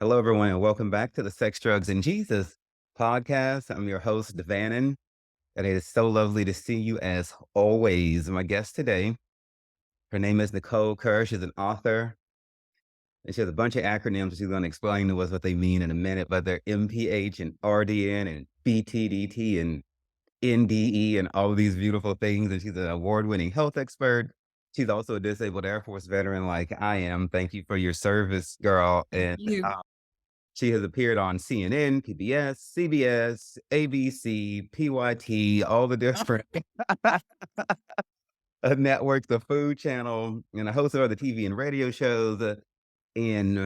Hello, everyone, and welcome back to the Sex, Drugs, and Jesus podcast. I'm your host, Devanin, and it is so lovely to see you as always. My guest today, her name is Nicole Kerr. She's an author, and she has a bunch of acronyms. She's going to explain to us what they mean in a minute, but they're MPH and RDN and BTDT and NDE and all of these beautiful things. And she's an award-winning health expert. She's also a disabled Air Force veteran like I am. Thank you for your service, girl. Thank And you. she has appeared on CNN, PBS, CBS, ABC, PYT, all the different networks, the Food Channel, and a host of other TV and radio shows. And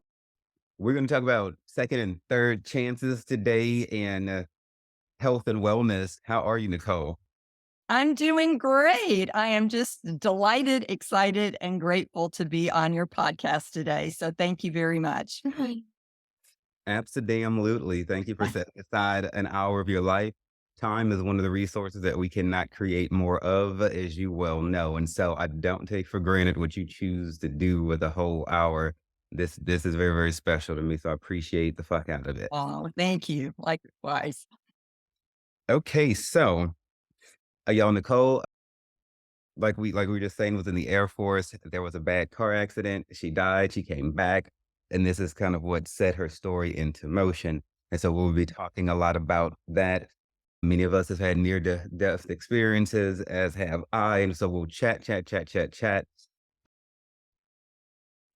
we're going to talk about second and third chances today and health and wellness. How are you, Nicole? I'm doing great. I am just delighted, excited, and grateful to be on your podcast today. So thank you very much. Absolutely. Thank you for setting aside an hour of your life. Time is one of the resources that we cannot create more of, as you well know. And so I don't take for granted what you choose to do with a whole hour. This is very, very special to me. So I appreciate the fuck out of it. Oh, thank you. Likewise. Okay, so y'all, Nicole, like we were just saying, was in the Air Force. There was a bad car accident. She died. She came back, and this is kind of what set her story into motion. And so we'll be talking a lot about that. Many of us have had near death experiences, as have I. And so we'll chat, chat, chat, chat, chat.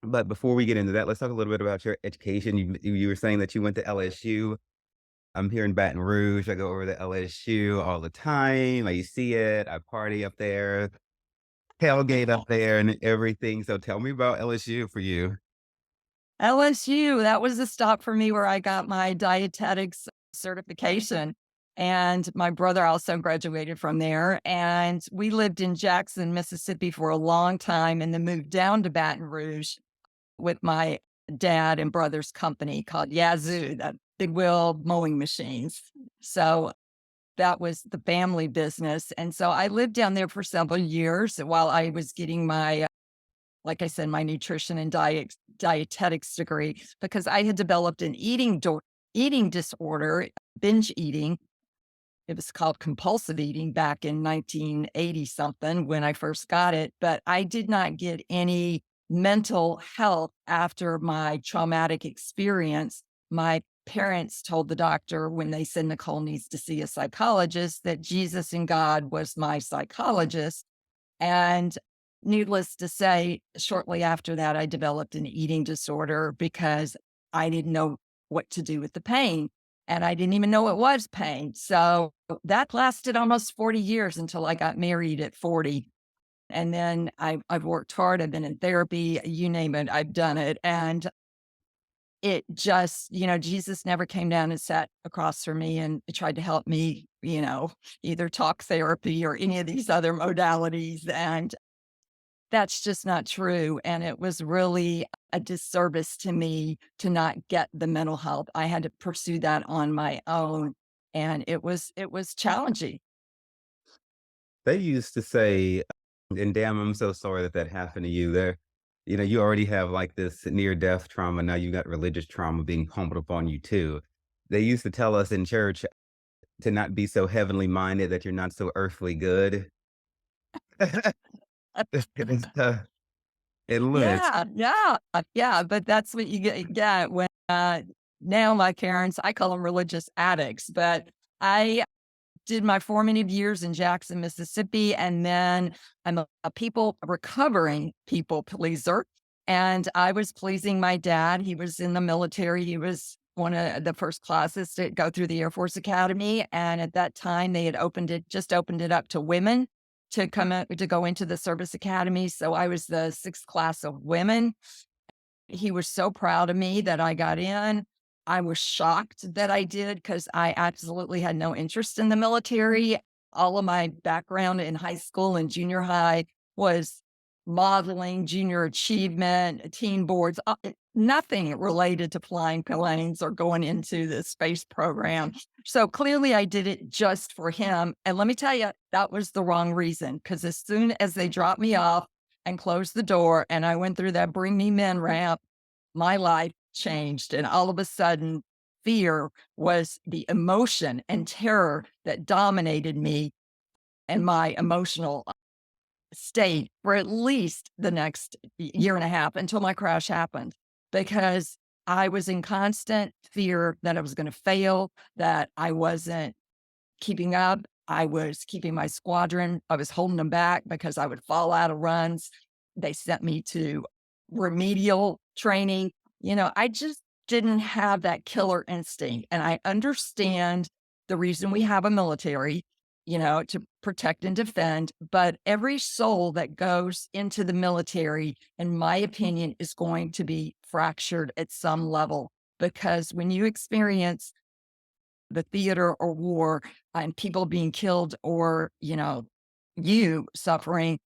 But before we get into that, let's talk a little bit about your education. You were saying that you went to LSU. I'm here in Baton Rouge. I go over to LSU all the time. I see it. I party up there, tailgate up there, and everything. So tell me about LSU for you. LSU, that was a stop for me where I got my dietetics certification. And my brother also graduated from there. And we lived in Jackson, Mississippi for a long time and then moved down to Baton Rouge with my dad and brother's company called Yazoo, that big wheel mowing machines. So that was the family business. And so I lived down there for several years while I was getting my, like I said, my nutrition and dietetics degree, because I had developed an eating disorder, binge eating. It was called compulsive eating back in 1980 something when I first got it, but I did not get any mental health after my traumatic experience. My parents told the doctor when they said Nicole needs to see a psychologist that Jesus and God was my psychologist. And needless to say, shortly after that, I developed an eating disorder because I didn't know what to do with the pain. And I didn't even know it was pain. So that lasted almost 40 years until I got married at 40. And then I've worked hard. I've been in therapy, you name it, I've done it. And it just, Jesus never came down and sat across from me and tried to help me, either talk therapy or any of these other modalities. And that's just not true, and it was really a disservice to me to not get the mental health. I had to pursue that on my own, and it was challenging. They used to say, and damn, I'm so sorry that that happened to you. There, you already have like this near death trauma. Now you got religious trauma being pumped upon you too. They used to tell us in church to not be so heavenly minded that you're not so earthly good. It's, it looks. Yeah, yeah, yeah, but that's what you get when, now my parents, I call them religious addicts, but I did my formative years in Jackson, Mississippi, and then I'm a recovering people pleaser, and I was pleasing my dad. He was in the military. He was one of the first classes to go through the Air Force Academy, and at that time, they had just opened it up to women to come out to go into the service academy, so I was the 6th class of women. He was so proud of me that I got in. I was shocked that I did because I absolutely had no interest in the military. All of my background in high school and junior high was modeling, junior achievement, teen boards, nothing related to flying planes or going into the space program. So clearly I did it just for him. And let me tell you, that was the wrong reason because as soon as they dropped me off and closed the door and I went through that bring me men ramp, my life changed. And all of a sudden, fear was the emotion and terror that dominated me and my emotional state for at least the next year and a half until my crash happened, because I was in constant fear that I was going to fail, that I wasn't keeping up. I was keeping my squadron. I was holding them back because I would fall out of runs. They sent me to remedial training. I just didn't have that killer instinct. And I understand the reason we have a military, to protect and defend. But every soul that goes into the military, in my opinion, is going to be fractured at some level, because when you experience the theater or war and people being killed, or, you suffering,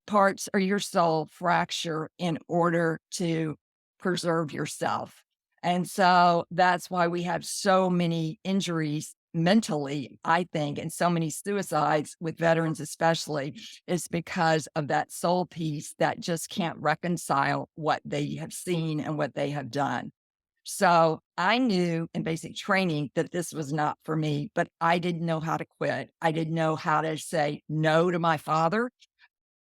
parts of your soul fracture in order to preserve yourself. And so that's why we have so many injuries mentally, I think, and so many suicides with veterans, especially, is because of that soul piece that just can't reconcile what they have seen and what they have done. So I knew in basic training that this was not for me, but I didn't know how to quit. I didn't know how to say no to my father.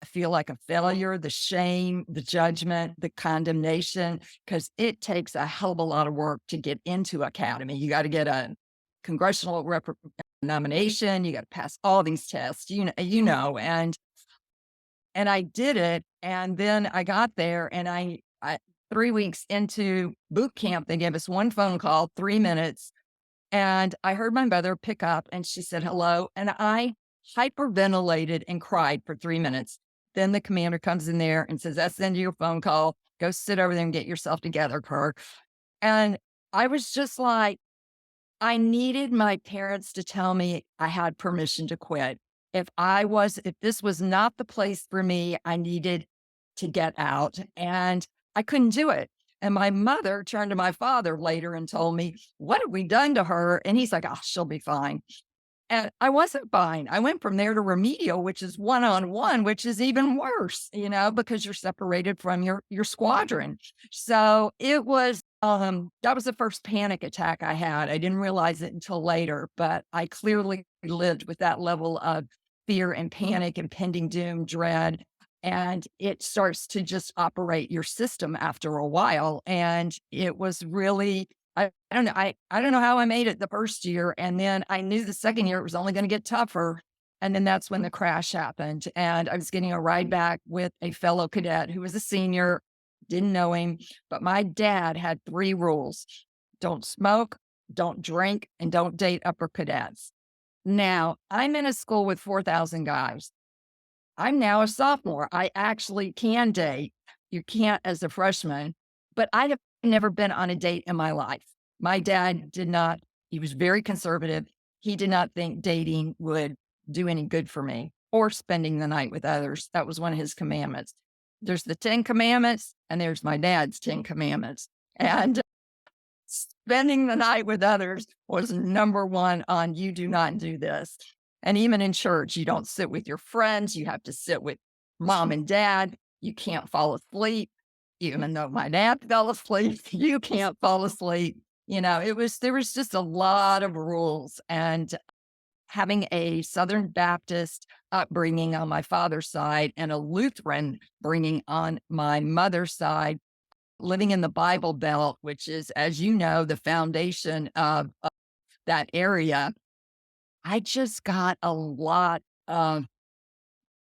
I feel like a failure, the shame, the judgment, the condemnation, because it takes a hell of a lot of work to get into academy. You got to get a congressional nomination. You got to pass all these tests, and I did it. And then I got there, and I 3 weeks into boot camp, they gave us one phone call, 3 minutes. And I heard my mother pick up and she said, hello. And I hyperventilated and cried for 3 minutes. Then the commander comes in there and says, that's the end of your phone call. Go sit over there and get yourself together, Kerr. And I was just like, I needed my parents to tell me I had permission to quit. If this was not the place for me, I needed to get out, and I couldn't do it. And my mother turned to my father later and told me, what have we done to her? And he's like, oh, she'll be fine. And I wasn't fine. I went from there to remedial, which is one-on-one, which is even worse, because you're separated from your squadron. So it was, that was the first panic attack I had. I didn't realize it until later, but I clearly lived with that level of fear and panic, impending doom, dread. And it starts to just operate your system after a while. And it was really, I don't know. I don't know how I made it the first year. And then I knew the second year it was only going to get tougher. And then that's when the crash happened. And I was getting a ride back with a fellow cadet who was a senior, didn't know him. But my dad had 3 rules: don't smoke, don't drink, and don't date upper cadets. Now I'm in a school with 4,000 guys. I'm now a sophomore. I actually can date. You can't as a freshman, but I have never been on a date in my life. My dad did not, he was very conservative. He did not think dating would do any good for me, or spending the night with others. That was one of his commandments. There's the 10 commandments, and there's my dad's 10 commandments. And spending the night with others was number one on, you do not do this. And even in church, you don't sit with your friends. You have to sit with mom and dad. You can't fall asleep. Even though my dad fell asleep, you can't fall asleep. There was just a lot of rules. And having a Southern Baptist upbringing on my father's side and a Lutheran bringing on my mother's side, living in the Bible Belt, which is, as you know, the foundation of that area, I just got a lot of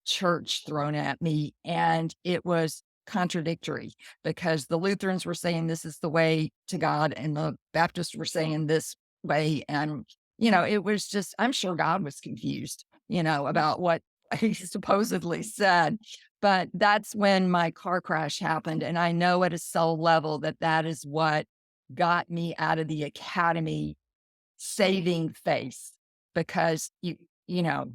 church thrown at me, and it was contradictory, because the Lutherans were saying this is the way to God, and the Baptists were saying this way. And, it was just, I'm sure God was confused, about what he supposedly said. But that's when my car crash happened. And I know at a soul level that is what got me out of the academy saving face, because you know,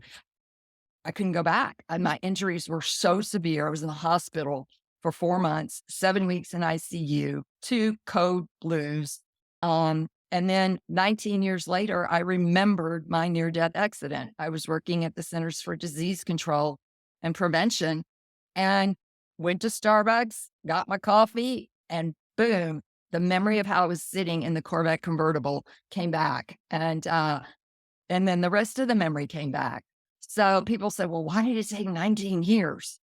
I couldn't go back. My injuries were so severe. I was in the hospital for 4 months, 7 weeks in ICU, 2 code blues. And then 19 years later, I remembered my near death accident. I was working at the Centers for Disease Control and Prevention, and went to Starbucks, got my coffee, and boom, The memory of how I was sitting in the Corvette convertible came back, and then the rest of the memory came back. So people said, "Well, why did it take 19 years?"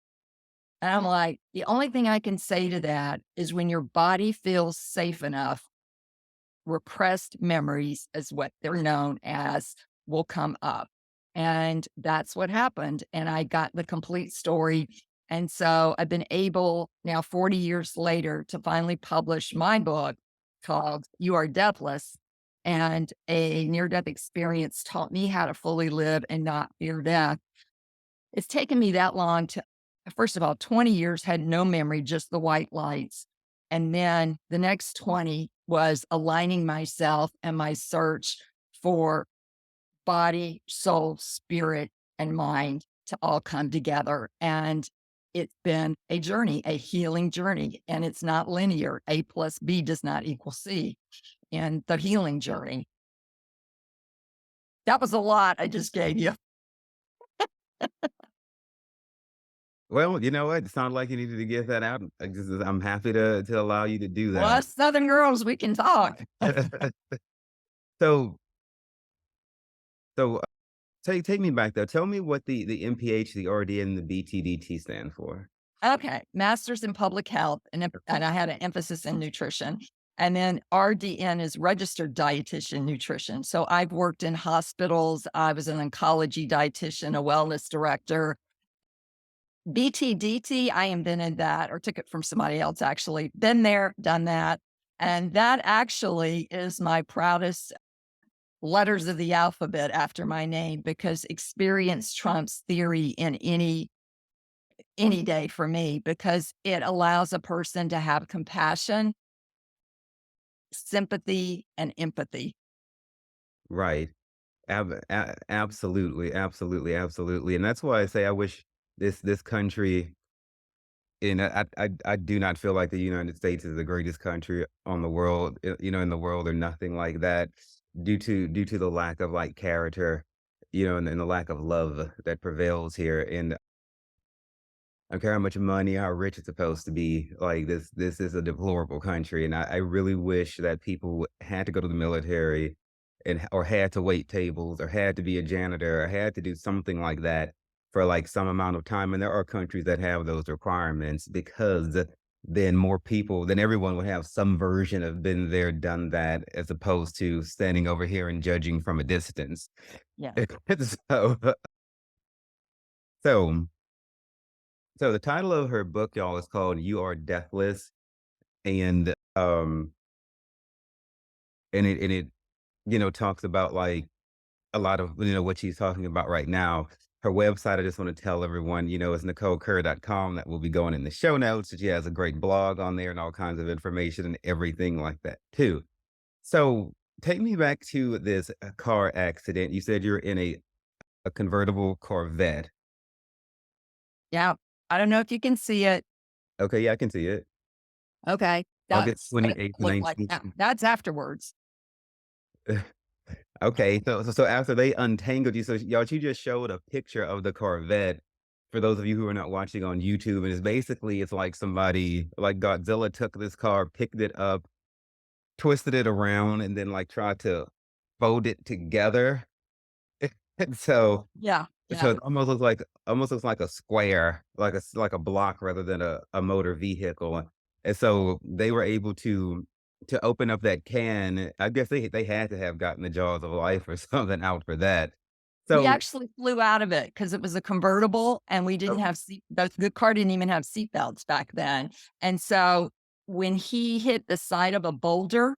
And I'm like, "The only thing I can say to that is when your body feels safe enough, repressed memories, as what they're known as, will come up." And that's what happened. And I got the complete story. And so I've been able now, 40 years later, to finally publish my book called You Are Deathless. And a near death experience taught me how to fully live and not fear death. It's taken me that long to, first of all, 20 years had no memory, just the white lights. And then the next 20 was aligning myself and my search for body, soul, spirit, and mind to all come together. And it's been a journey, a healing journey, and it's not linear. A plus B does not equal C in the healing journey. That was a lot I just gave you. Well, you know what? It sounded like you needed to get that out. I'm happy to allow you to do Well, that. us Southern girls, we can talk. So so take me back though. Tell me what the MPH, the RD, and the BTDT stand for. Okay, master's in public health, and I had an emphasis in nutrition. And then RDN is registered dietitian nutrition. So I've worked in hospitals. I was an oncology dietitian, a wellness director. BTDT, I invented that or took it from somebody else, actually. Been there, done that. And that actually is my proudest letters of the alphabet after my name, because experience trumps theory in any day for me, because it allows a person to have compassion, sympathy, and empathy. Right. Absolutely, absolutely, absolutely. And that's why I say I wish this country, and I do not feel like the United States is the greatest country on the world, in the world, or nothing like that, due to the lack of like character, and the lack of love that prevails here. And I don't care how much money, how rich it's supposed to be. Like this is a deplorable country, and I really wish that people had to go to the military, or had to wait tables, or had to be a janitor, or had to do something like that for like some amount of time. And there are countries that have those requirements, because then more people, then everyone would have some version of been there, done that, as opposed to standing over here and judging from a distance. Yeah. so, so So the title of her book, y'all, is called "You Are Deathless," and and it talks about like a lot of what she's talking about right now. Her website, I just want to tell everyone, is NicoleKerr.com. That will be going in the show notes. She has a great blog on there and all kinds of information and everything like that too. So take me back to this car accident. You said you're in a convertible Corvette. Yeah. I don't know if you can see it. Okay, yeah, I can see it. Okay. August That's what it 28th, looked like 19. now. That's afterwards. Okay, so after they untangled you, so y'all, you just showed a picture of the Corvette for those of you who are not watching on YouTube, and it's like somebody like Godzilla took this car, picked it up, twisted it around, and then like tried to fold it together. And Yeah. so Yeah. it almost looks like a square, like a block rather than a motor vehicle. And so they were able to open up that can. I guess they had to have gotten the jaws of life or something out for that. We So actually flew out of it because it was a convertible and we didn't have the car didn't even have seat belts back then. And so when he hit the side of a boulder,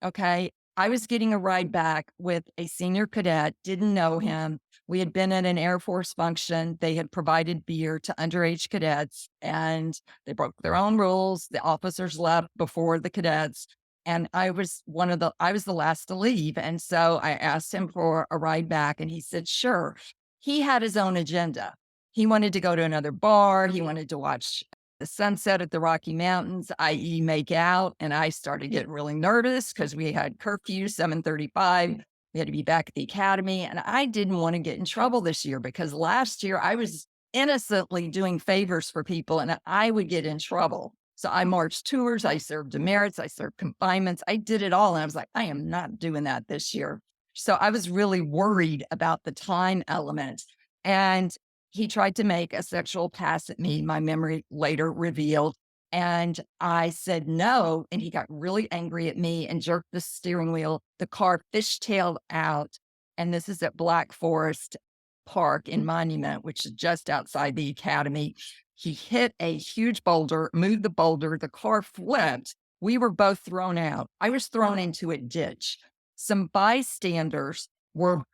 okay, I was getting a ride back with a senior cadet, didn't know him. We had been at an Air Force function. They had provided beer to underage cadets and they broke their own rules. The officers left before the cadets. And I was the last to leave. And so I asked him for a ride back and he said, sure. He had his own agenda. He wanted to go to another bar. He wanted to watch the sunset at the Rocky Mountains, i.e. make out. And I started getting really nervous because we had curfew, 7:35. We had to be back at the academy. And I didn't want to get in trouble this year because last year I was innocently doing favors for people and I would get in trouble. So I marched tours, I served demerits, I served confinements. I did it all. And I was like, I am not doing that this year. So I was really worried about the time element. And he tried to make a sexual pass at me, my memory later revealed. And I said no. And he got really angry at me and jerked the steering wheel. The car fishtailed out. And this is at Black Forest Park in Monument, which is just outside the academy. He hit a huge boulder, moved the boulder, the car flipped. We were both thrown out. I was thrown into a ditch. Some bystanders were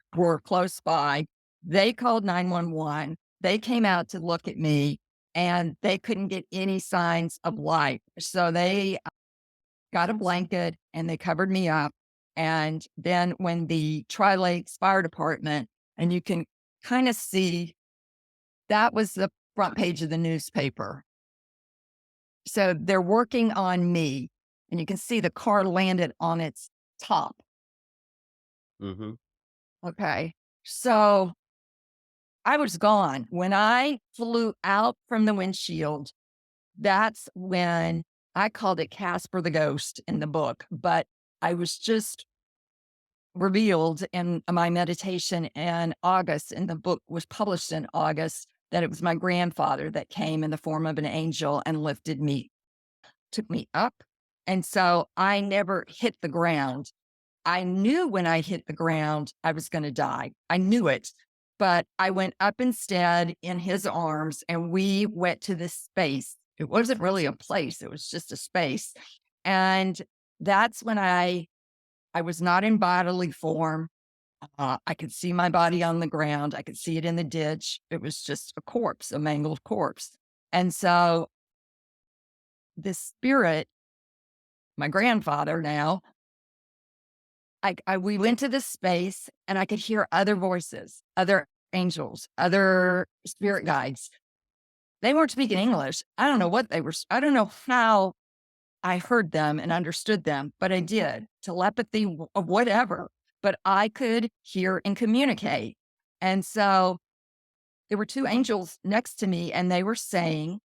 close by. They called 911. They came out to look at me and they couldn't get any signs of life. So they got a blanket and they covered me up. And then when the Tri Lakes Fire Department, and you can kind of see that was the front page of the newspaper. So they're working on me, and you can see the car landed on its top. Mhm. Okay. So I was gone. When I flew out from the windshield, that's when I called it Casper the Ghost in the book, but I was just revealed in my meditation in August, and the book was published in August, that it was my grandfather that came in the form of an angel and lifted me, took me up. And so I never hit the ground. I knew when I hit the ground, I was going to die. I knew it. But I went up instead in his arms and we went to this space. It wasn't really a place, it was just a space. And that's when I was not in bodily form. I could see my body on the ground. I could see it in the ditch. It was just a corpse, a mangled corpse. And so this spirit, my grandfather now, we went to this space and I could hear other voices, other angels, other spirit guides. They weren't speaking English. I don't know what they were. I don't know how I heard them and understood them, but I did. Telepathy of whatever, but I could hear and communicate. And so there were two angels next to me and they were saying,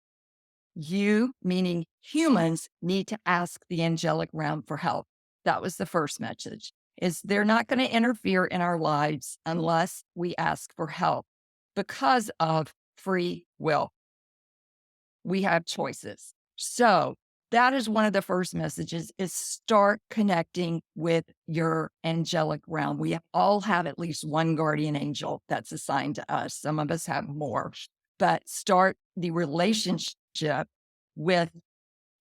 you, meaning humans, need to ask the angelic realm for help. That was the first message, is they're not going to interfere in our lives unless we ask for help because of free will. We have choices. So that is one of the first messages, is start connecting with your angelic realm. We all have at least one guardian angel that's assigned to us. Some of us have more, but start the relationship with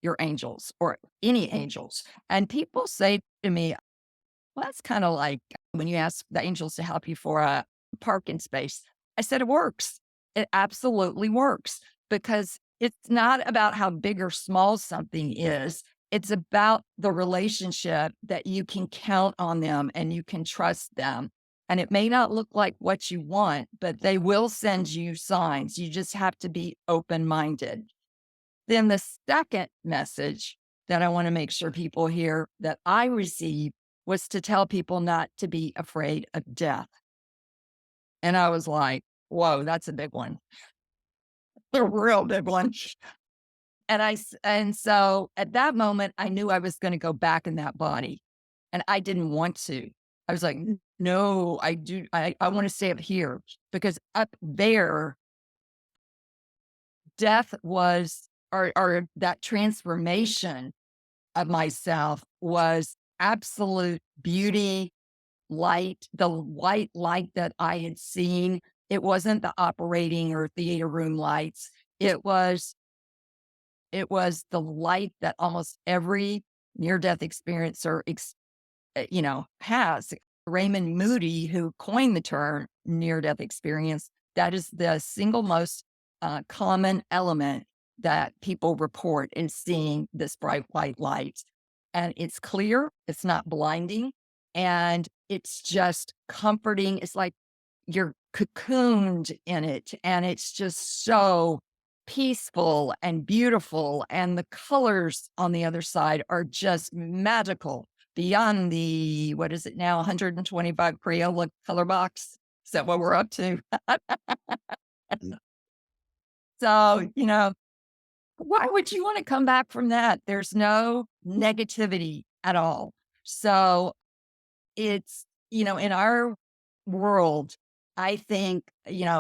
your angels or any angels. And people say to me, well, that's kind of like when you ask the angels to help you for a parking space. I said, it works. It absolutely works because it's not about how big or small something is. It's about the relationship that you can count on them and you can trust them. And it may not look like what you want, but they will send you signs. You just have to be open minded. Then the second message that I want to make sure people hear that I received was to tell people not to be afraid of death. And I was like, whoa, that's a big one. A real big one. And so at that moment, I knew I was going to go back in that body and I didn't want to. I was like, no, I want to stay up here because up there, death was, or that transformation of myself was absolute beauty, light, the white light that I had seen. It wasn't the operating or theater room lights. It was the light that almost every near-death experiencer, has. Raymond Moody, who coined the term near-death experience, that is the single most common element that people report in seeing this bright white light. And it's clear, it's not blinding, and it's just comforting. It's like you're cocooned in it, and it's just so peaceful and beautiful. And the colors on the other side are just magical beyond the, what is it now, 125 Crayola color box. Is that what we're up to? Mm. So, Why would you want to come back from that? There's no negativity at all. So it's, in our world, I think,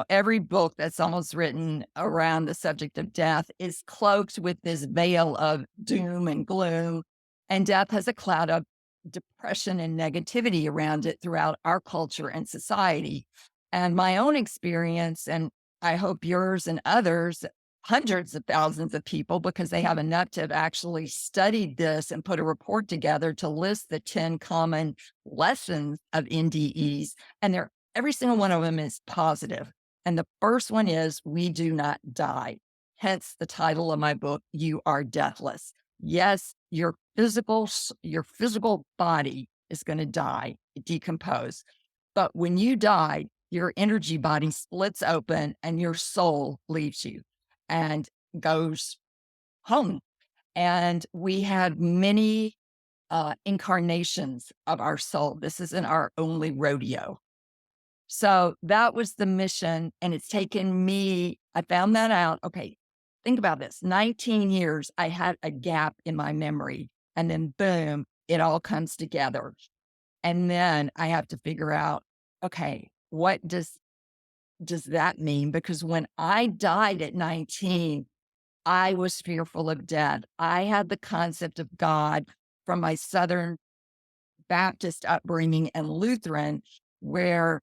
every book that's almost written around the subject of death is cloaked with this veil of doom and gloom. And death has a cloud of depression and negativity around it throughout our culture and society. And my own experience, and I hope yours and others, hundreds of thousands of people, because they have enough to have actually studied this and put a report together to list the 10 common lessons of NDEs, and they're every single one of them is positive. And the first one is we do not die. Hence the title of my book, You Are Deathless. Yes, your physical body is going to die, decompose. But when you die, your energy body splits open and your soul leaves you and goes home. And we had many incarnations of our soul. This isn't our only rodeo. So that was the mission. And it's taken me, I found that out. Okay, think about this 19 years, I had a gap in my memory. And then boom, it all comes together. And then I have to figure out, okay, what does that mean? Because when I died at 19, I was fearful of death. I had the concept of God from my Southern Baptist upbringing and Lutheran, where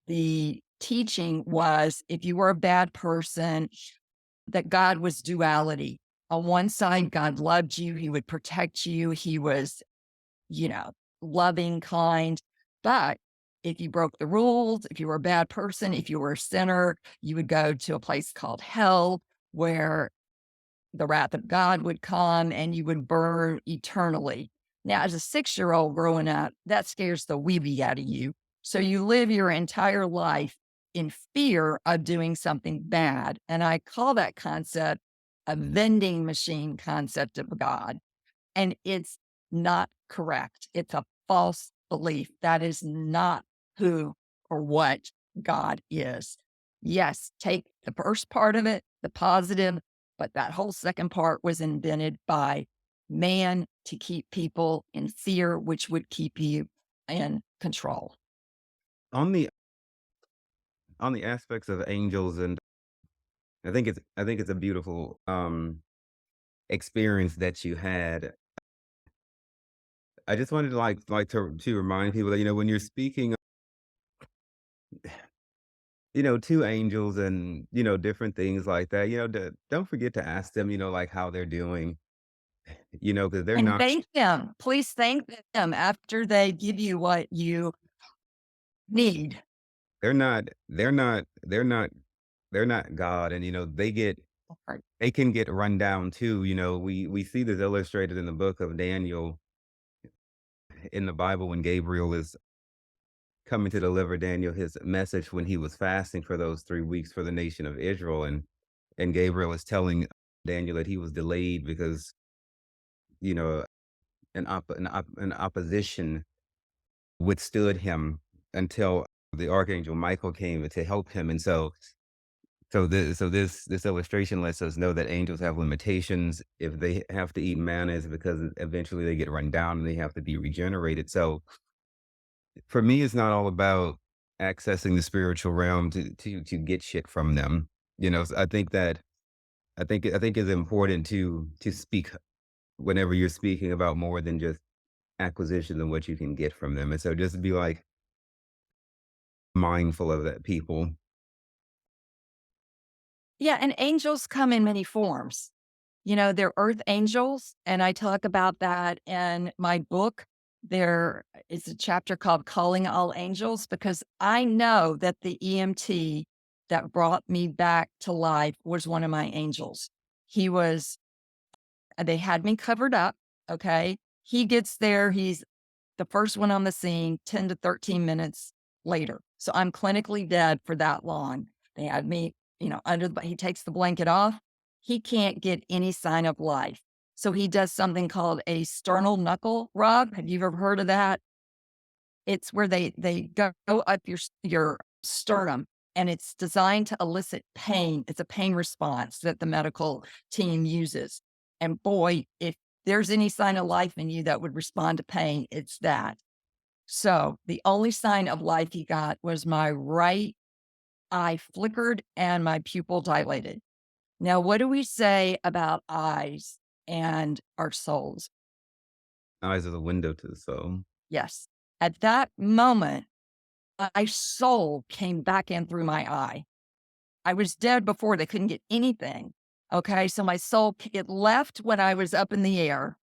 the teaching was if you were a bad person, that God was duality. On one side, God loved you, He would protect you, He was, you know, loving, kind. But if you broke the rules, if you were a bad person, if you were a sinner, you would go to a place called hell where the wrath of God would come and you would burn eternally. Now, as a 6-year-old growing up, that scares the weeby out of you. So you live your entire life in fear of doing something bad. And I call that concept a vending machine concept of God. And it's not correct. It's a false belief. That is not who or what God is. Yes, take the first part of it, the positive, but that whole second part was invented by man to keep people in fear, which would keep you in control. On the aspects of angels, and I think it's a beautiful experience that you had. I just wanted to to remind people that when you're speaking, to angels and different things like that, don't forget to ask them, like how they're doing, because And thank them. Please thank them after they give you what you need. they're not God, and they can get run down too. We see this illustrated in the book of Daniel in the Bible when Gabriel is coming to deliver Daniel his message when he was fasting for those 3 weeks for the nation of Israel, and Gabriel is telling Daniel that he was delayed because you know an opposition withstood him until the archangel Michael came to help him, and so this illustration lets us know that angels have limitations. If they have to eat manna, it's because eventually they get run down and they have to be regenerated. So for me, it's not all about accessing the spiritual realm to get shit from them. So I think it's important to speak whenever you're speaking about more than just acquisition and what you can get from them. And so just be like mindful of that people. Yeah, and angels come in many forms. They're earth angels, and I talk about that in my book. There is a chapter called Calling All Angels because I know that the EMT that brought me back to life was one of my angels. He was, they had me covered up. Okay. He gets there. He's the first one on the scene 10 to 13 minutes later. So I'm clinically dead for that long. They had me, he takes the blanket off. He can't get any sign of life. So he does something called a sternal knuckle rub. Have you ever heard of that? It's where they go up your sternum and it's designed to elicit pain. It's a pain response that the medical team uses. And boy, if there's any sign of life in you that would respond to pain, it's that. So the only sign of life he got was my right eye flickered and my pupil dilated. Now, what do we say about eyes and our souls? Eyes are the window to the soul. Yes. At that moment, my soul came back in through my eye. I was dead before they couldn't get anything. Okay. So my soul, it left when I was up in the air.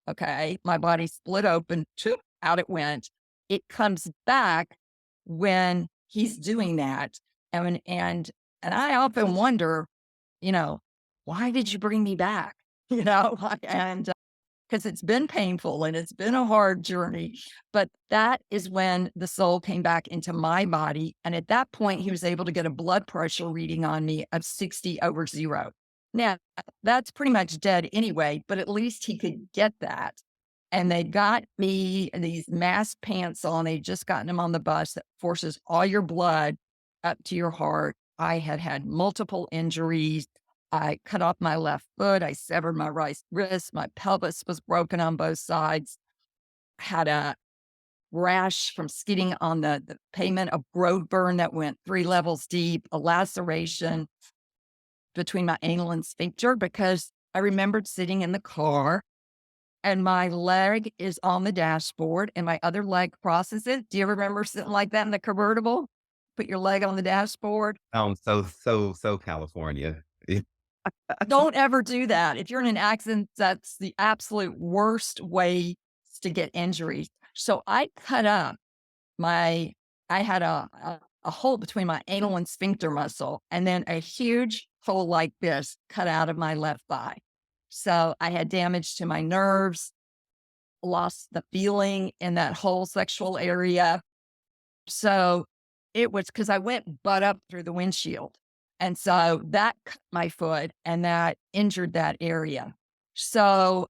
Okay. My body split open, choop, out it went. It comes back when he's doing that. And I often wonder, you know, why did you bring me back? And because it's been painful and it's been a hard journey. But that is when the soul came back into my body. And at that point, he was able to get a blood pressure reading on me of 60 over zero. Now, that's pretty much dead anyway, but at least he could get that. And they got me these mask pants on. They'd just gotten them on the bus that forces all your blood up to your heart. I had had multiple injuries. I cut off my left foot. I severed my right wrist. My pelvis was broken on both sides. Had a rash from skidding on the pavement, a road burn that went 3 levels deep, a laceration between my anal and sphincter because I remembered sitting in the car and my leg is on the dashboard and my other leg crosses it. Do you ever remember sitting like that in the convertible? Put your leg on the dashboard. So California. Don't ever do that. If you're in an accident, that's the absolute worst way to get injuries. So I cut up my I had a hole between my anal and sphincter muscle, and then a huge hole like this cut out of my left thigh. So I had damage to my nerves, lost the feeling in that whole sexual area. So it was because I went butt up through the windshield. And so that cut my foot and that injured that area. So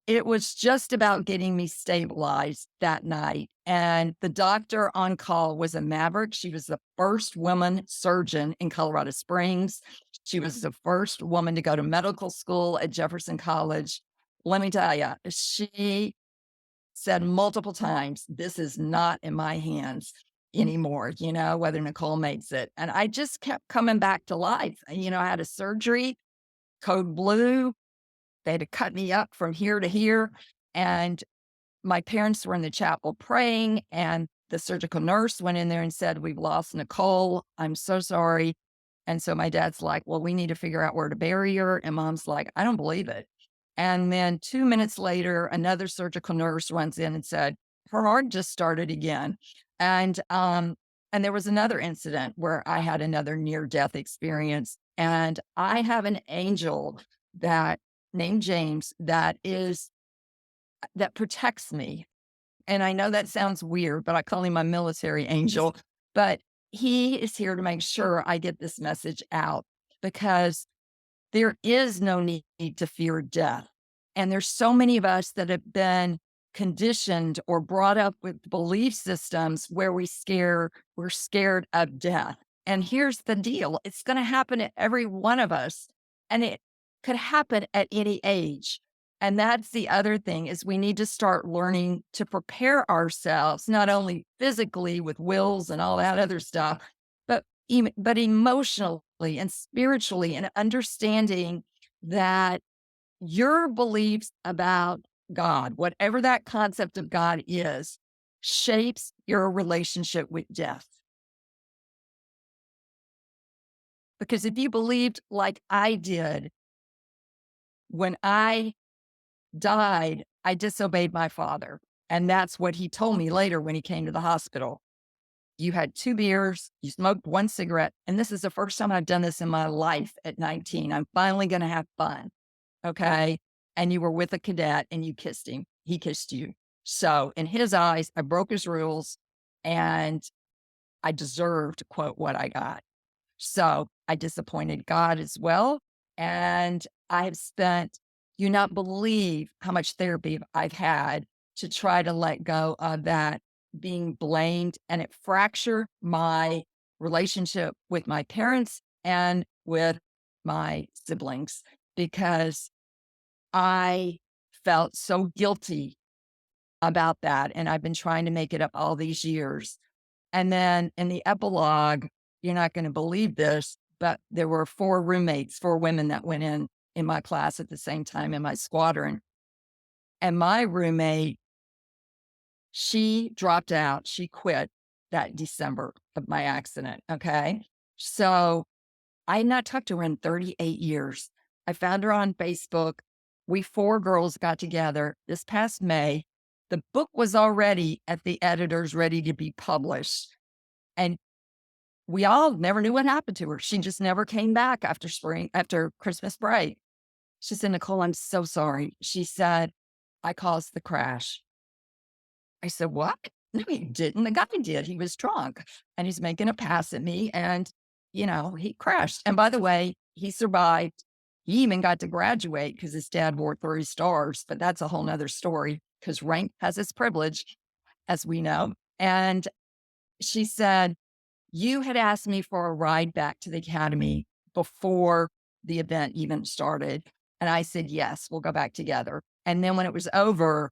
it was just about getting me stabilized that night. And the doctor on call was a maverick. She was the first woman surgeon in Colorado Springs. She was the first woman to go to medical school at Jefferson College. Let me tell you, she said multiple times, "This is not in my hands anymore," whether Nicole makes it. And I just kept coming back to life. I had a surgery, code blue. They had to cut me up from here to here. And my parents were in the chapel praying, and the surgical nurse went in there and said, "We've lost Nicole. I'm so sorry." And so my dad's like, "Well, we need to figure out where to bury her." And mom's like, "I don't believe it." And then 2 minutes later, another surgical nurse runs in and said, "Her heart just started again." And there was another incident where I had another near death experience. And I have an angel that named James that protects me. And I know that sounds weird, but I call him my military angel. But he is here to make sure I get this message out because there is no need to fear death. And there's so many of us that have been conditioned or brought up with belief systems where we're scared of death. And here's the deal. It's going to happen to every one of us. And it could happen at any age. And that's the other thing is we need to start learning to prepare ourselves, not only physically with wills and all that other stuff, but emotionally and spiritually and understanding that your beliefs about God, whatever that concept of God is, shapes your relationship with death. Because if you believed like I did, when I died, I disobeyed my father. And that's what he told me later when he came to the hospital. You had 2 beers, you smoked 1 cigarette, and this is the first time I've done this in my life at 19. I'm finally going to have fun. Okay. And you were with a cadet and you kissed him. He kissed you. So in his eyes, I broke his rules and I deserved, quote, what I got. So I disappointed God as well. And I have spent, you not believe how much therapy I've had to try to let go of that being blamed, and it fractured my relationship with my parents and with my siblings because I felt so guilty about that. And I've been trying to make it up all these years. And then in the epilogue, you're not going to believe this, but there were four roommates, four women that went in my class at the same time in my squadron. And my roommate, she dropped out. She quit that December of my accident. Okay. So I had not talked to her in 38 years. I found her on Facebook. We four girls got together this past May. The book was already at the editors ready to be published. And we all never knew what happened to her. She just never came back after Christmas break. She said, Nicole, I'm so sorry. She said, I caused the crash. I said, what? No, he didn't. The guy did. He was drunk and he's making a pass at me. And, he crashed. And by the way, he survived. He even got to graduate because his dad wore 3 stars, but that's a whole nother story because rank has its privilege, as we know. And she said, you had asked me for a ride back to the academy before the event even started. And I said, yes, we'll go back together. And then when it was over,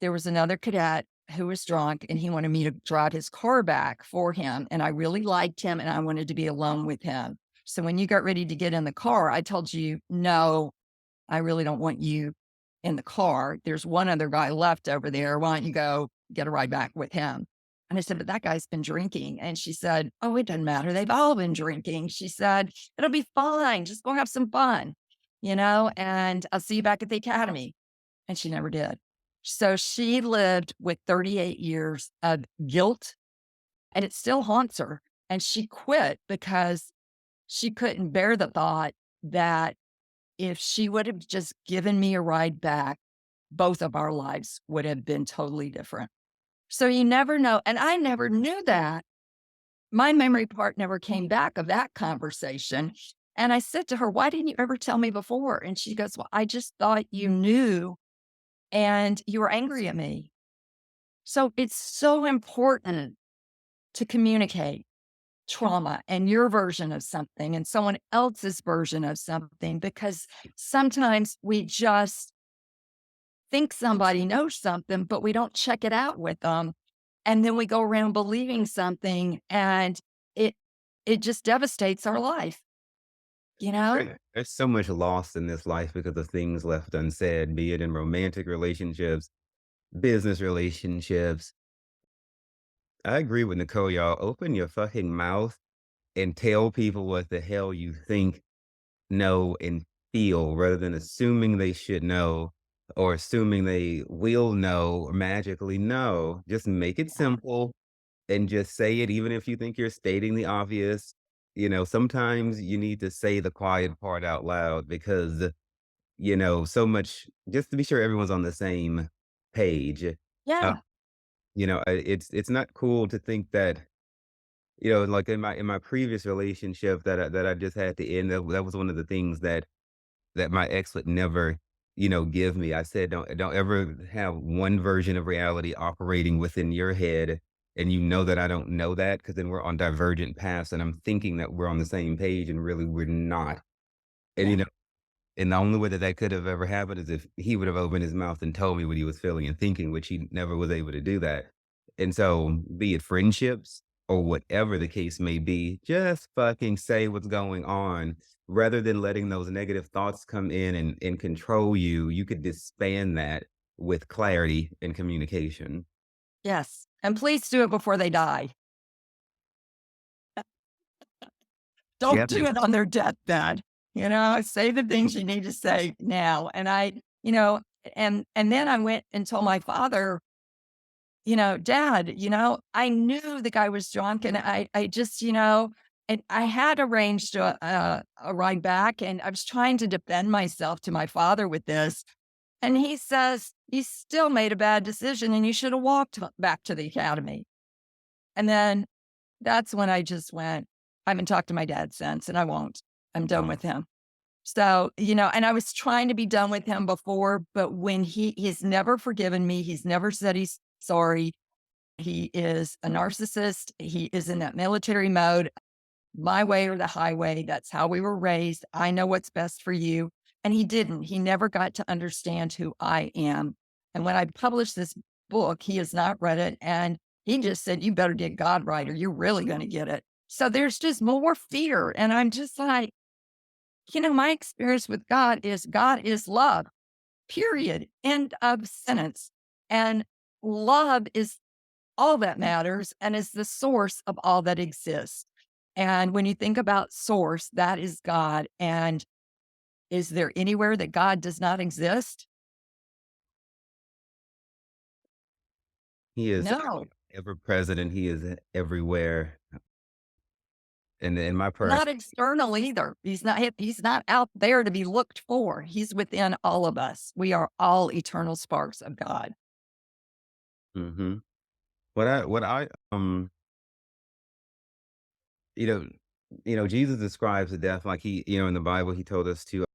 there was another cadet who was drunk and he wanted me to drive his car back for him. And I really liked him and I wanted to be alone with him. So when you got ready to get in the car, I told you, no, I really don't want you in the car. There's one other guy left over there. Why don't you go get a ride back with him? And I said, but that guy's been drinking. And she said, oh, it doesn't matter. They've all been drinking. She said, it'll be fine. Just go have some fun, and I'll see you back at the academy. And she never did. So she lived with 38 years of guilt and it still haunts her. And she quit because she couldn't bear the thought that if she would have just given me a ride back, both of our lives would have been totally different. So you never know. And I never knew that. My memory part never came back of that conversation. And I said to her, why didn't you ever tell me before? And she goes, well, I just thought you knew and you were angry at me. So it's so important to communicate trauma and your version of something and someone else's version of something, because sometimes we just think somebody knows something, but we don't check it out with them. And then we go around believing something and it it just devastates our life, you know? There's so much lost in this life because of things left unsaid, be it in romantic relationships, business relationships. I agree with Nicole, y'all. Open your fucking mouth and tell people what the hell you think, know, and feel rather than assuming they should know or assuming they will know or magically know. Just make it simple and just say it, even if you think you're stating the obvious. Sometimes you need to say the quiet part out loud because, so much just to be sure everyone's on the same page. Uh, Yeah. it's not cool to think that, like in my previous relationship that I just had to end, that was one of the things that my ex would never, give me. I said, don't ever have one version of reality operating within your head. And that I don't know that because then we're on divergent paths and I'm thinking that we're on the same page and really we're not. And, Yeah. and the only way that could have ever happened is if he would have opened his mouth and told me what he was feeling and thinking, which he never was able to do that. And so, be it friendships or whatever the case may be, just fucking say what's going on rather than letting those negative thoughts come in and control you. You could disband that with clarity and communication. Yes. And please do it before they die. Don't Yeah. do it on their deathbed. Say the things you need to say now. And and then I went and told my father, Dad, I knew the guy was drunk and I just, and I had arranged a ride back and I was trying to defend myself to my father with this. And he says, you still made a bad decision and you should have walked back to the academy. And then that's when I just went, I haven't talked to my dad since and I won't. I'm done with him. So, and I was trying to be done with him before, but when he's never forgiven me, he's never said he's sorry. He is a narcissist. He is in that military mode. my way or the highway. That's how we were raised. I know what's best for you. And he didn't. He never got to understand who I am. And when I published this book, he has not read it. And he just said, you better get God right or you're really going to get it. So there's just more fear. And I'm just like, my experience with God is love, period. End of sentence. And love is all that matters and is the source of all that exists. And when you think about source, that is God. And is there anywhere that God does not exist? He is No, ever present and he is everywhere. And in my not personal, external either. He's not out there to be looked for. He's within all of us. We are all eternal sparks of God. hmm what I you know Jesus describes the death like in the Bible he told us to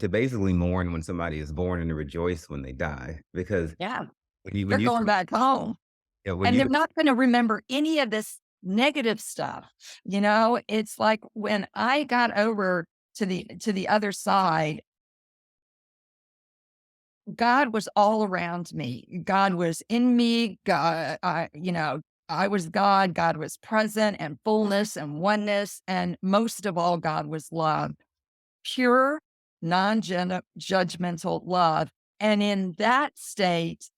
basically mourn when somebody is born and to rejoice when they die because Yeah, when they're you going back home. when And you they're not gonna remember any of this negative stuff, It's like when I got over to the other side, God was all around me. God was in me. I was God. God was present and fullness and oneness. And most of all, God was love, pure, non-judgmental love. And in that state,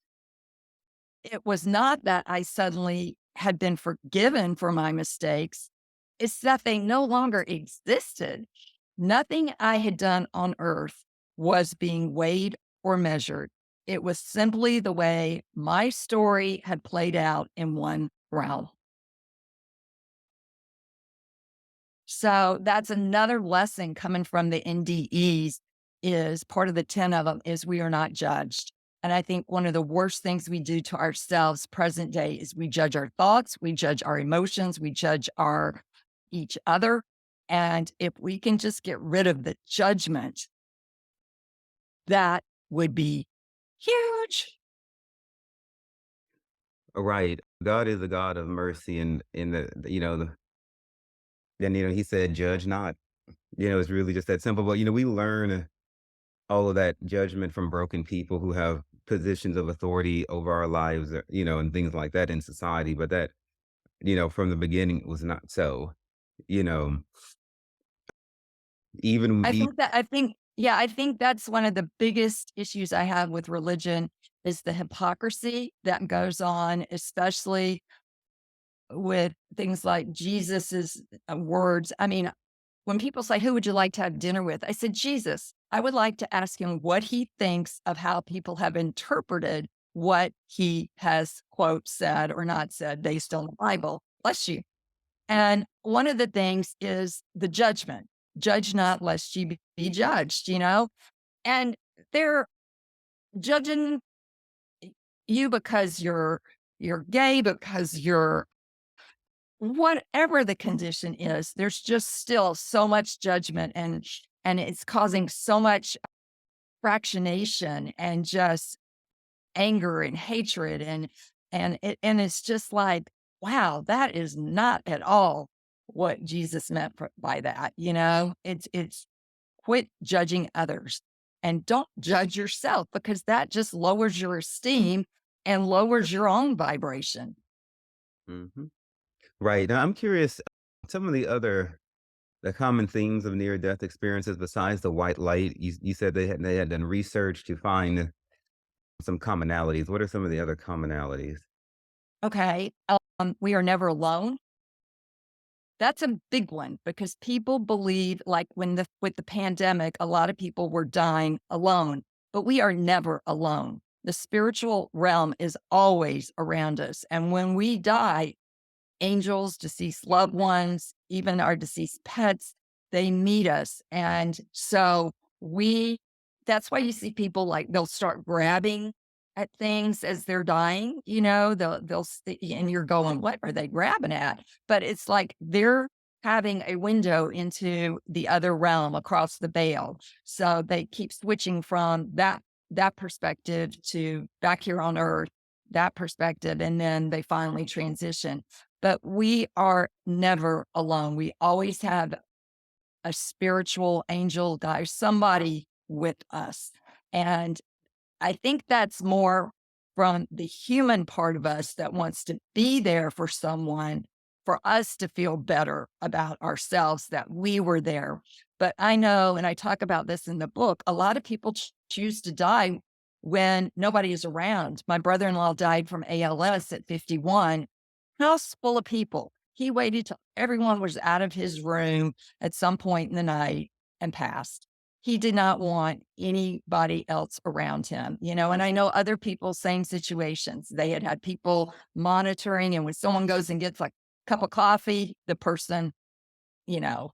it was not that I suddenly had been forgiven for my mistakes. It's that they no longer existed. Nothing I had done on earth was being weighed or measured. It was simply the way my story had played out in one realm. So that's another lesson coming from the NDEs is part of the 10 of them is we are not judged. And I think one of the worst things we do to ourselves present day is we judge our thoughts, we judge our emotions, we judge our each other. And if we can just get rid of the judgment, that would be huge. right, God is a God of mercy and in he said judge not. It's really just that simple. But we learn all of that judgment from broken people who have positions of authority over our lives, and things like that in society. But that, from the beginning was not so. You know, even e I think that's one of the biggest issues I have with religion is the hypocrisy that goes on, especially with things like Jesus's words. I mean, when people say, "Who would you like to have dinner with?" I said, "Jesus." I would like to ask him what he thinks of how people have interpreted what he has, quote, said or not said based on the Bible. Bless you. And one of the things is the judgment. Judge not lest ye be judged. And they're judging you because you're gay, because you're whatever the condition is, there's just still so much judgment and it's causing so much fractionation and just anger and hatred and it's just like, wow, that is not at all what Jesus meant by that. It's quit judging others and don't judge yourself because that just lowers your esteem and lowers your own vibration. mhm. Right. Now I'm curious, some of the common themes of near death experiences besides the white light. You said they had done research to find some commonalities. What are some of the other commonalities? Okay. We are never alone. That's a big one because people believe like when with the pandemic, a lot of people were dying alone, but we are never alone. The spiritual realm is always around us. And when we die, angels, deceased loved ones, even our deceased pets, they meet us. And so we, that's why you see people like they'll start grabbing at things as they're dying, and you're going, what are they grabbing at? But it's like they're having a window into the other realm across the veil. So they keep switching from that perspective to back here on earth, that perspective, and then they finally transition. but we are never alone. We always have a spiritual angel guide, somebody with us. And I think that's more from the human part of us that wants to be there for someone, for us to feel better about ourselves that we were there. But I know, and I talk about this in the book, a lot of people choose to die when nobody is around. My brother in law died from ALS at 51, house full of people. He waited till everyone was out of his room at some point in the night and passed. He did not want anybody else around him, and I know other people, same situations. They had people monitoring, and when someone goes and gets like a cup of coffee, the person, you know,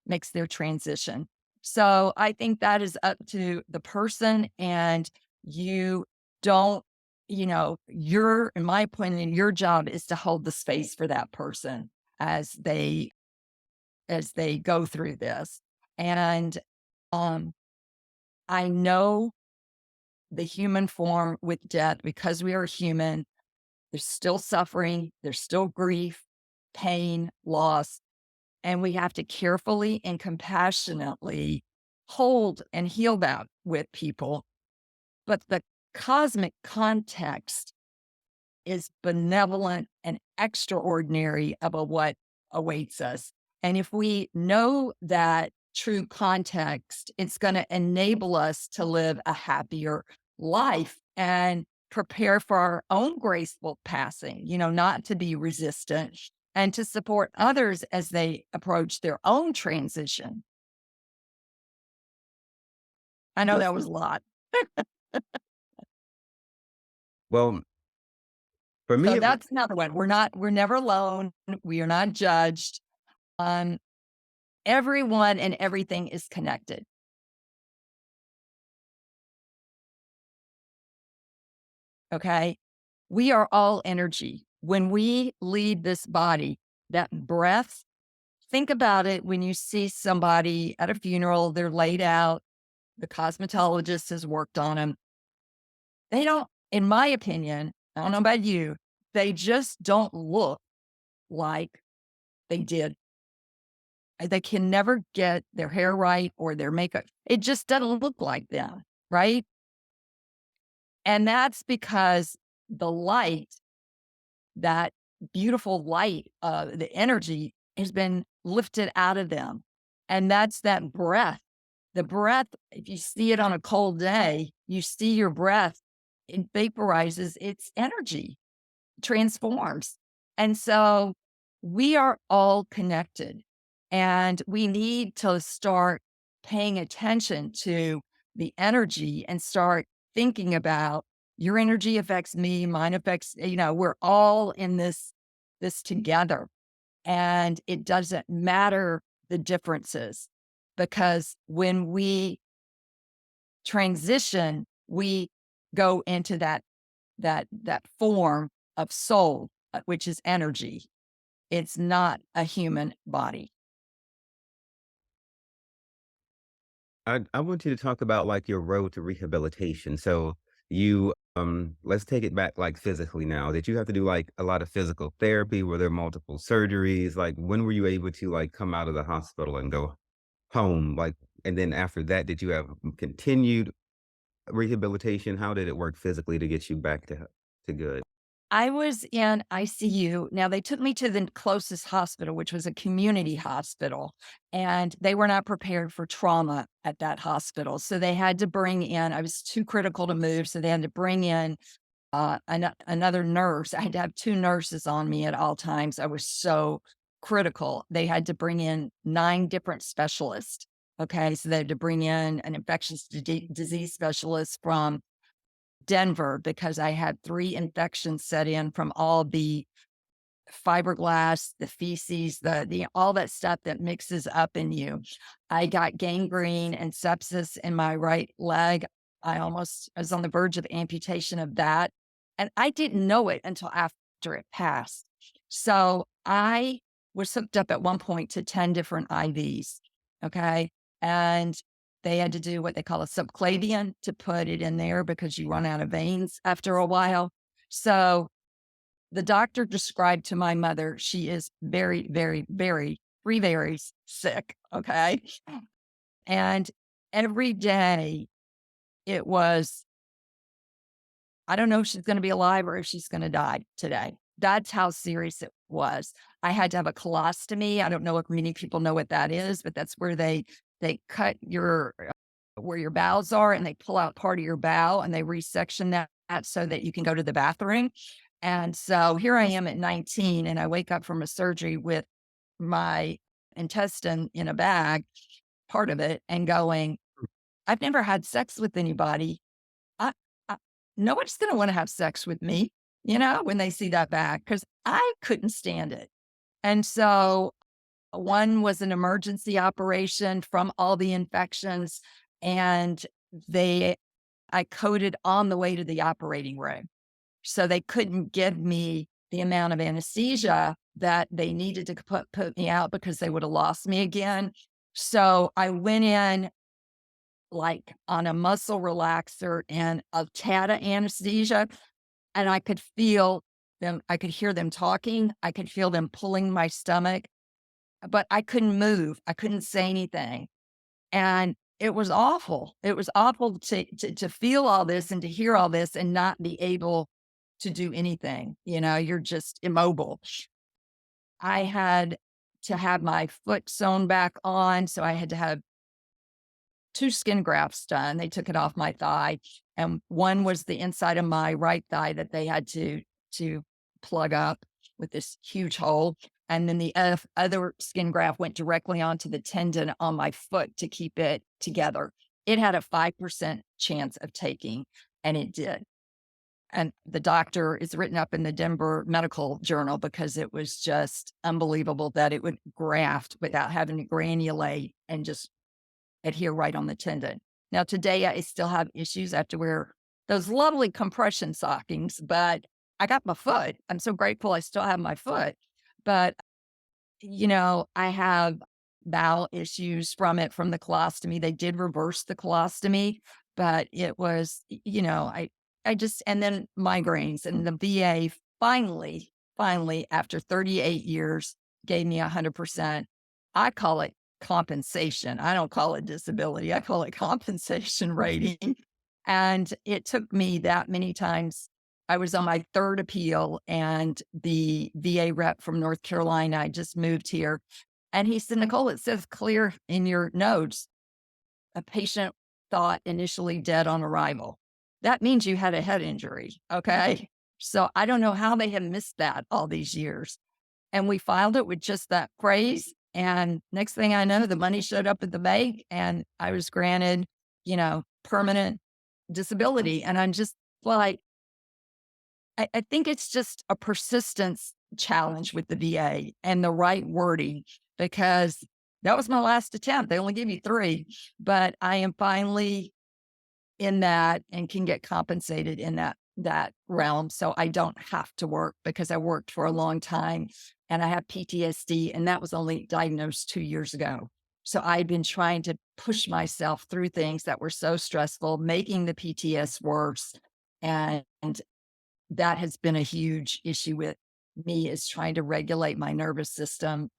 makes their transition. So I think that is up to the person, and you don't, in my opinion, your job is to hold the space for that person as they go through this. And um, I know the human form with death, because we are human, there's still suffering, there's still grief, pain, loss, and we have to carefully and compassionately hold and heal that with people. But the cosmic context is benevolent and extraordinary about what awaits us. And if we know that true context, it's going to enable us to live a happier life and prepare for our own graceful passing, not to be resistant and to support others as they approach their own transition. I know Let's that was a lot. well, for me, So it that's another one. We're never alone. We are not judged. Um, Everyone and everything is connected. Okay. We are all energy. When we leave this body, that breath, think about it when you see somebody at a funeral, they're laid out, the cosmetologist has worked on them. They don't, in my opinion, I don't know about you, they just don't look like they did. They can never get their hair right or their makeup. It just doesn't look like them, right? And that's because the light, that beautiful light, the energy has been lifted out of them. And that's that breath. The breath, if you see it on a cold day, you see your breath, it vaporizes its energy, transforms. And so we are all connected, and we need to start paying attention to the energy and start thinking about your energy affects me, mine affects, we're all in this together. And it doesn't matter the differences, because when we transition, we go into that form of soul, which is energy. It's not a human body. I want you to talk about like your road to rehabilitation. So let's take it back like physically now. Did you have to do like a lot of physical therapy? Were there multiple surgeries? Like when were you able to like come out of the hospital and go home? Like, and then after that, did you have continued rehabilitation? How did it work physically to get you back to good? I was in ICU. Now, they took me to the closest hospital, which was a community hospital, and they were not prepared for trauma at that hospital. So they had to bring in, I was too critical to move. So they had to bring in another nurse. I had to have two nurses on me at all times. I was so critical. They had to bring in 9 different specialists. Okay. So they had to bring in an infectious disease specialist from Denver, because I had 3 infections set in from all the fiberglass, the feces, the all that stuff that mixes up in you. I got gangrene and sepsis in my right leg. I was on the verge of amputation of that. And I didn't know it until after it passed. So I was hooked up at one point to 10 different IVs. Okay. And they had to do what they call a subclavian to put it in there, because you run out of veins after a while. So the doctor described to my mother, she is very, very, very, three berries sick. Okay. And every day it was, I don't know if she's going to be alive or if she's going to die today. That's how serious it was. I had to have a colostomy. I don't know if many people know what that is, but that's where they cut your where your bowels are and they pull out part of your bowel and they resection that so that you can go to the bathroom. And so here I am at 19 and I wake up from a surgery with my intestine in a bag, part of it, and going, I've never had sex with anybody. I, I nobody's going to want to have sex with me, when they see that bag, because I couldn't stand it. And so one was an emergency operation from all the infections, and they I coded on the way to the operating room. So they couldn't give me the amount of anesthesia that they needed to put me out because they would have lost me again. So I went in like on a muscle relaxer and a tad of anesthesia, and I could feel them. I could hear them talking. I could feel them pulling my stomach, but I couldn't move. I couldn't say anything. And it was awful. It was awful to feel all this and to hear all this and not be able to do anything. You're just immobile. I had to have my foot sewn back on, so I had to have 2 skin grafts done. They took it off my thigh, and one was the inside of my right thigh that they had to plug up with this huge hole, and then the other skin graft went directly onto the tendon on my foot to keep it together. It had a 5% chance of taking, and it did. And the doctor is written up in the Denver Medical Journal because it was just unbelievable that it would graft without having to granulate and just adhere right on the tendon. Now, today, I still have issues. I have to wear those lovely compression stockings, but I got my foot. I'm so grateful I still have my foot. But, I have bowel issues from the colostomy. They did reverse the colostomy, but it was, I just, and then migraines, and the VA finally, after 38 years, gave me 100%. I call it compensation. I don't call it disability. I call it compensation rating. And it took me that many times. I was on my third appeal, and the VA rep from North Carolina, I just moved here. And he said, Nicole, it says clear in your notes, a patient thought initially dead on arrival. That means you had a head injury. Okay. So I don't know how they have missed that all these years. And we filed it with just that phrase. And next thing I know, the money showed up at the bank and I was granted, permanent disability. And I'm just like, I think it's just a persistence challenge with the VA and the right wording, because that was my last attempt. They only give you three, but I am finally in that and can get compensated in that realm. So I don't have to work because I worked for a long time and I have PTSD, and that was only diagnosed 2 years ago. So I've been trying to push myself through things that were so stressful, making the PTS worse. And that has been a huge issue with me, is trying to regulate my nervous system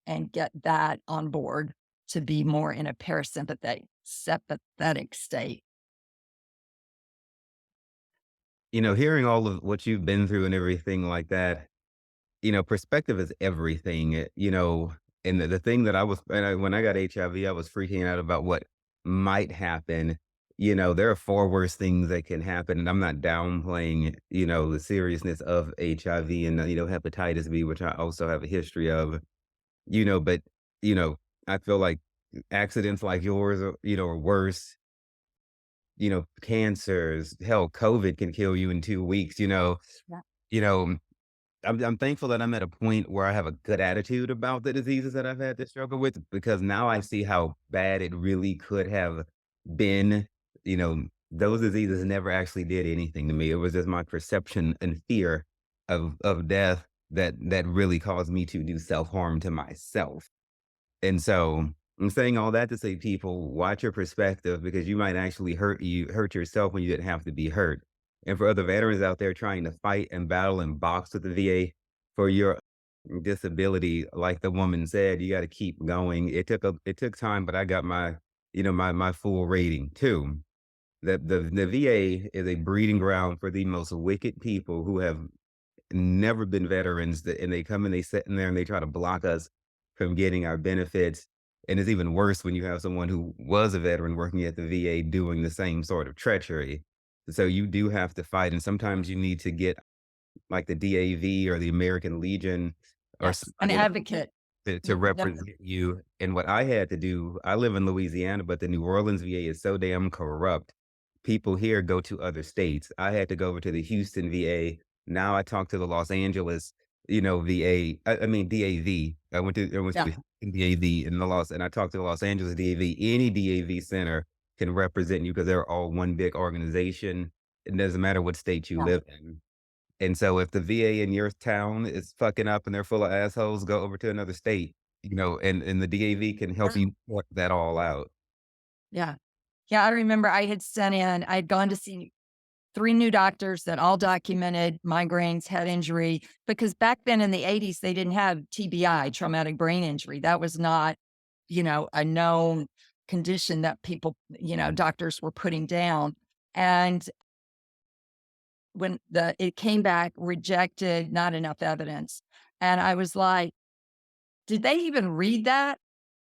and get that on board to be more in a sympathetic state. Hearing all of what you've been through and everything like that, perspective is everything. And the thing that when I got HIV, I was freaking out about what might happen. There are far worse things that can happen. And I'm not downplaying, the seriousness of HIV and, hepatitis B, which I also have a history of, but, you know, I feel like accidents like yours are worse. Cancers, hell, COVID can kill you in 2 weeks. Yeah. You know, I'm thankful that I'm at a point where I have a good attitude about the diseases that I've had to struggle with, because now I see how bad it really could have been. Those diseases never actually did anything to me. It was just my perception and fear of death that really caused me to do self-harm to myself. And so I'm saying all that to say, people, watch your perspective, because you might actually hurt yourself when you didn't have to be hurt. and for other veterans out there trying to fight and battle and box with the VA for your disability, like the woman said, you gotta keep going. It took time, but I got my, my full rating too. The VA is a breeding ground for the most wicked people who have never been veterans, and they come and they sit in there and they try to block us from getting our benefits. And it's even worse when you have someone who was a veteran working at the VA doing the same sort of treachery. So you do have to fight, and sometimes you need to get like the DAV or the American Legion or Yes, an somebody advocate. to Definitely. represent you. And what I had to do, I live in Louisiana, but the New Orleans VA is so damn corrupt. People here go to other states. I had to go over to the Houston VA. Now I talk to the Los Angeles, VA. I mean DAV. I went to Yeah, the Houston DAV in the Los, and I talked to the Los Angeles DAV. Any DAV center can represent you because they're all one big organization. It doesn't matter what state you yeah. live in. And so if the VA in your town is fucking up and they're full of assholes, go over to another state, and the DAV can help you sort that all out. Yeah. Yeah, I remember I had gone to see 3 new doctors that all documented migraines, head injury, because back then in the '80s, they didn't have TBI, traumatic brain injury. That was not, a known condition that people, doctors were putting down. And when it came back rejected, not enough evidence. And I was like, did they even read that?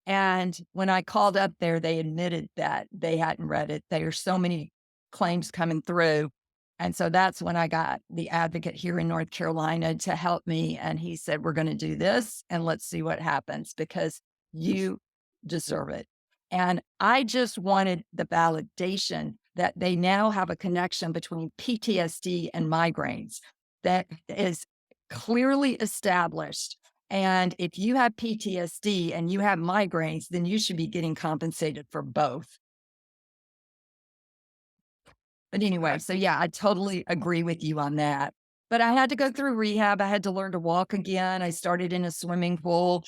And when I called up there, they admitted that they hadn't read it. There are so many claims coming through. And so that's when I got the advocate here in North Carolina to help me. And he said, we're going to do this and let's see what happens because you deserve it. And I just wanted the validation that they now have a connection between PTSD and migraines that is clearly established, and if you have PTSD and you have migraines, then you should be getting compensated for both. But anyway, so yeah, I totally agree with you on that. But I had to go through rehab. I had to learn to walk again. I started in a swimming pool.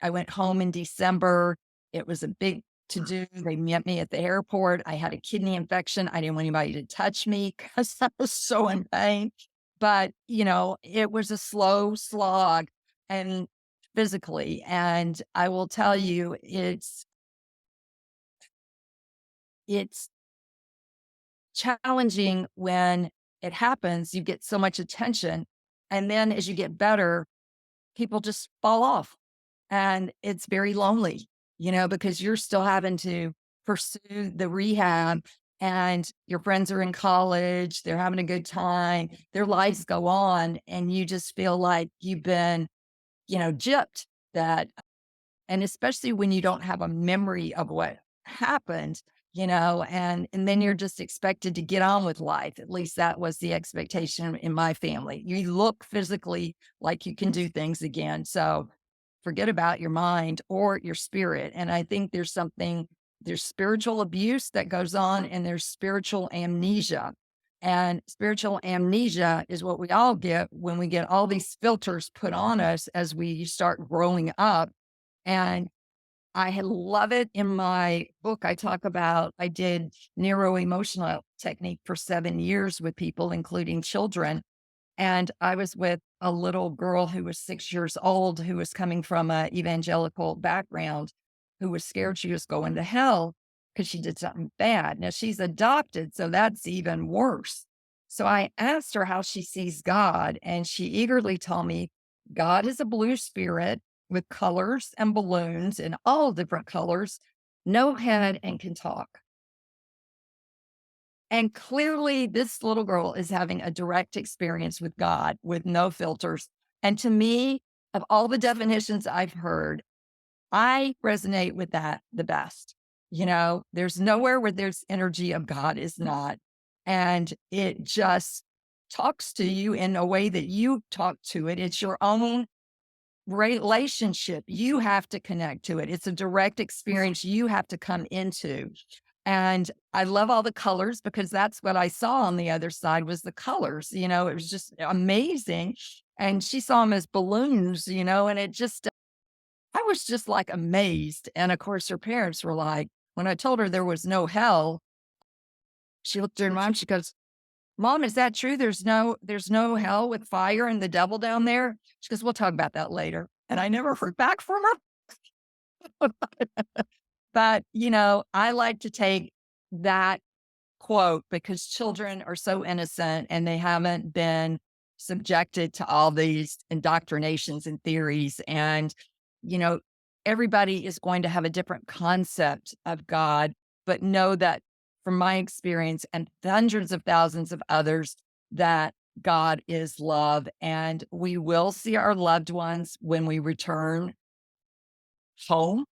I went home in December. It was a big to do. They met me at the airport. I had a kidney infection. I didn't want anybody to touch me because I was so in pain. But, it was a slow slog and physically. And I will tell you, it's challenging when it happens. You get so much attention. And then as you get better, people just fall off. And it's very lonely, because you're still having to pursue the rehab and your friends are in college, they're having a good time, their lives go on, and you just feel like you've been, gypped that and especially when you don't have a memory of what happened, and then you're just expected to get on with life. At least that was the expectation in my family. You look physically like you can do things again. So forget about your mind or your spirit. And I think there's spiritual abuse that goes on and there's spiritual amnesia. And spiritual amnesia is what we all get when we get all these filters put on us as we start growing up. And love it. In my book, I did neuro emotional technique for 7 years with people, including children. And I was with a little girl who was 6 years old, who was coming from a evangelical background, who was scared she was going to hell because she did something bad. Now she's adopted, so that's even worse. So I asked her how she sees God, and she eagerly told me God is a blue spirit with colors and balloons in all different colors, no head, and can talk. And clearly, this little girl is having a direct experience with God with no filters. And to me, of all the definitions I've heard, I resonate with that the best. There's nowhere where there's energy of God is not. And it just talks to you in a way that you talk to it. It's your own relationship. You have to connect to it. It's a direct experience you have to come into. And I love all the colors because that's what I saw on the other side was the colors, it was just amazing. And she saw them as balloons, and I was just like amazed. And of course, her parents were like, when I told her there was no hell, she looked at her mom, she goes, Mom, is that true? There's no hell with fire and the devil down there? She goes, we'll talk about that later. And I never heard back from her. But, I like to take that quote because children are so innocent and they haven't been subjected to all these indoctrinations and theories. And, you know, everybody is going to have a different concept of God, but know that from my experience and hundreds of thousands of others, that God is love. And we will see our loved ones when we return home.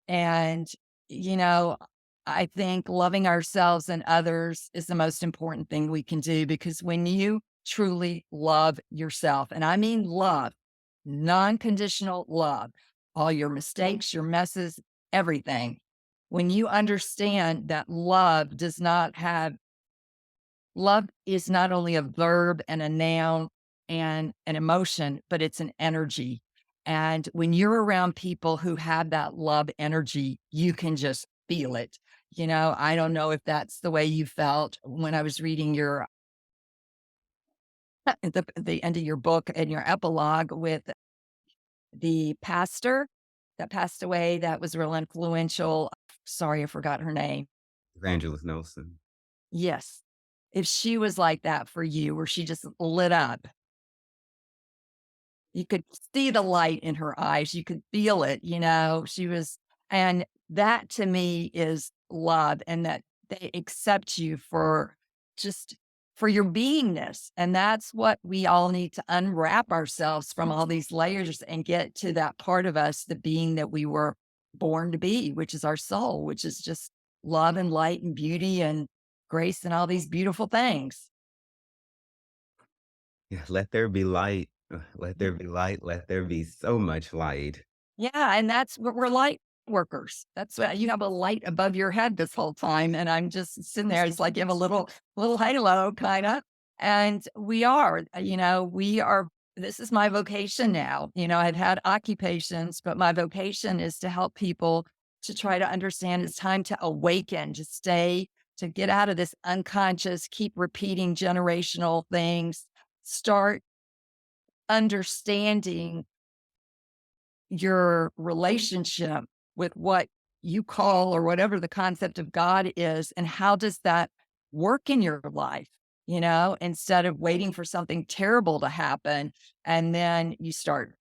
And, you know, I think loving ourselves and others is the most important thing we can do because when you truly love yourself, and I mean love, non-conditional love, all your mistakes, your messes, everything. When you understand that love is not only a verb and a noun and an emotion, but it's an energy. And when you're around people who have that love energy, you can just feel it. I don't know if that's the way you felt when I was reading your the end of your book and your epilogue with the pastor that passed away that was real influential. Sorry, I forgot her name. Evangelist Nelson. Yes. If she was like that for you, where she just lit up, you could see the light in her eyes, you could feel it, she was and that to me is love, and that they accept you for just for your beingness, and that's what we all need to unwrap ourselves from all these layers and get to that part of us, the being that we were born to be, which is our soul, which is just love and light and beauty and grace and all these beautiful things. Yeah, let there be light. Let Yeah. there be light. Let there be so much light. Yeah, and that's what we're light workers. That's why you have a light above your head this whole time, and I'm just sitting there. It's like you have a little halo, kind of. And we are, we are. This is my vocation now. I've had occupations, but my vocation is to help people to try to understand it's time to awaken, to get out of this unconscious, keep repeating generational things, start understanding your relationship with what you call or whatever the concept of God is, and how does that work in your life, instead of waiting for something terrible to happen and then you start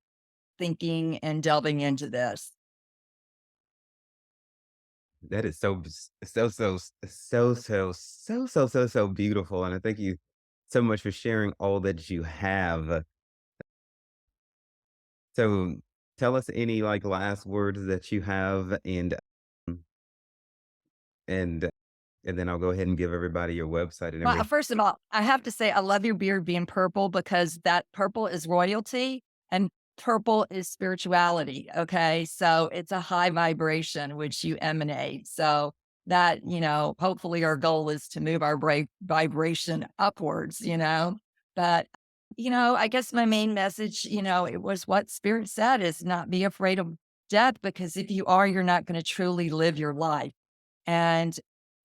thinking and delving into this. That is so beautiful. And I thank you so much for sharing all that you have. So tell us any like last words that you have um, and and then I'll go ahead and give everybody your website and Well, everything. first of all, I have to say I love your beard being purple because that purple is royalty and purple is spirituality. Okay. So it's a high vibration which you emanate. So that, hopefully our goal is to move our vibration upwards. But, I guess my main message, it was what Spirit said is not be afraid of death because if you are, you're not going to truly live your life. And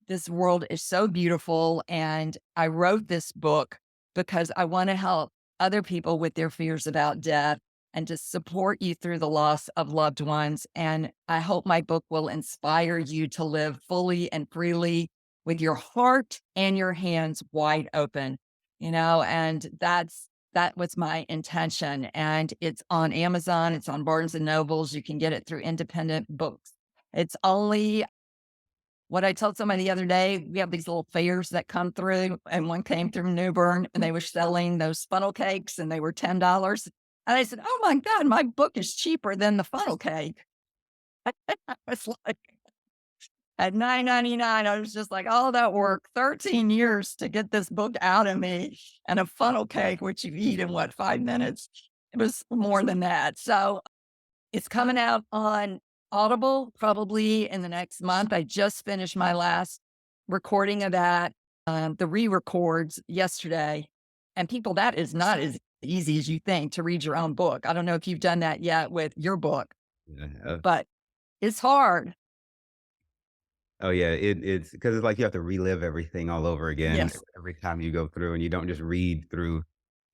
this world is so beautiful. And I wrote this book because I want to help other people with their fears about death and to support you through the loss of loved ones. And I hope my book will inspire you to live fully and freely with your heart and your hands wide open, and that was my intention. And it's on Amazon, it's on Barnes and Nobles. You can get it through independent books. It's only what I told somebody the other day, we have these little fairs that come through, and one came through Newbern, and they were selling those funnel cakes, and they were $10. And I said, "Oh my god, my book is cheaper than the funnel cake." I was like, at 9.99, I was just like, all that work, 13 years to get this book out of me, and a funnel cake, which you eat in what, 5 minutes? It was more than that. So it's coming out on Audible probably in the next month. I just finished my last recording of that, the re-records yesterday. And people, that is not as easy as you think to read your own book. I don't know if you've done that yet with your book, Yeah. but it's hard. Oh, yeah, it's because it's like you have to relive everything all over again Yes. every time you go through, and you don't just read through.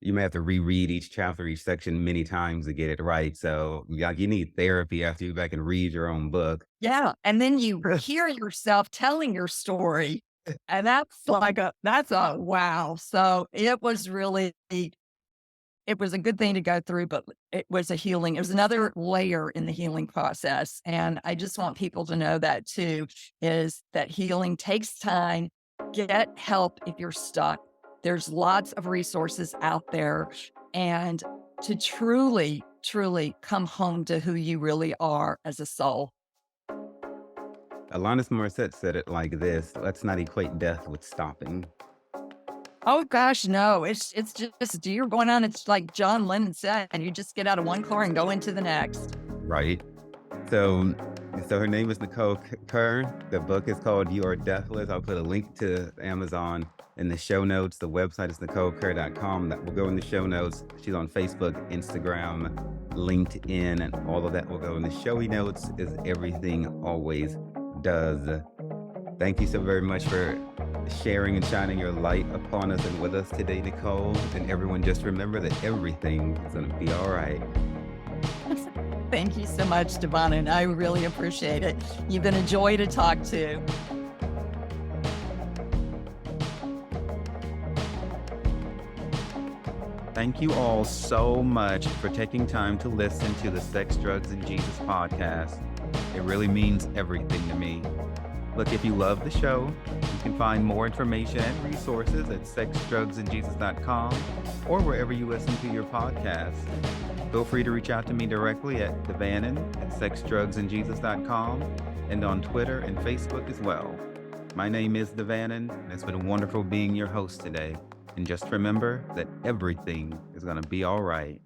You may have to reread each chapter, each section many times to get it right, so, like, you need therapy after you go back and read your own book. Yeah, and then you hear yourself telling your story, and that's a wow. So, it was a good thing to go through, but it was a healing. It was another layer in the healing process. And I just want people to know that too, is that healing takes time. Get help if you're stuck. There's lots of resources out there. And to truly, truly come home to who you really are as a soul. Alanis Morissette said it like this: "Let's not equate death with stopping." Oh gosh, no. It's just you're going on. It's like John Lennon said, and you just get out of one car and go into the next. Right? So so her name is Nicole Kerr. The book is called You Are Deathless. I'll put a link to Amazon in the show notes. The website is NicoleKerr.com. That will go in the show notes. She's on Facebook, Instagram, LinkedIn, and all of that will go in the showy notes, as everything always does. Thank you so very much for sharing and shining your light upon us and with us today, Nicole. And everyone, just remember that everything is going to be all right. Thank you so much, Devon, and I really appreciate it. You've been a joy to talk to. Thank you all so much for taking time to listen to the Sex, Drugs, and Jesus podcast. It really means everything to me. Look, if you love the show, you can find more information and resources at sexdrugsandjesus.com or wherever you listen to your podcasts. Feel free to reach out to me directly at devannon@sexdrugsandjesus.com and on Twitter and Facebook as well. My name is Devannon, and it's been wonderful being your host today. And just remember that everything is going to be all right.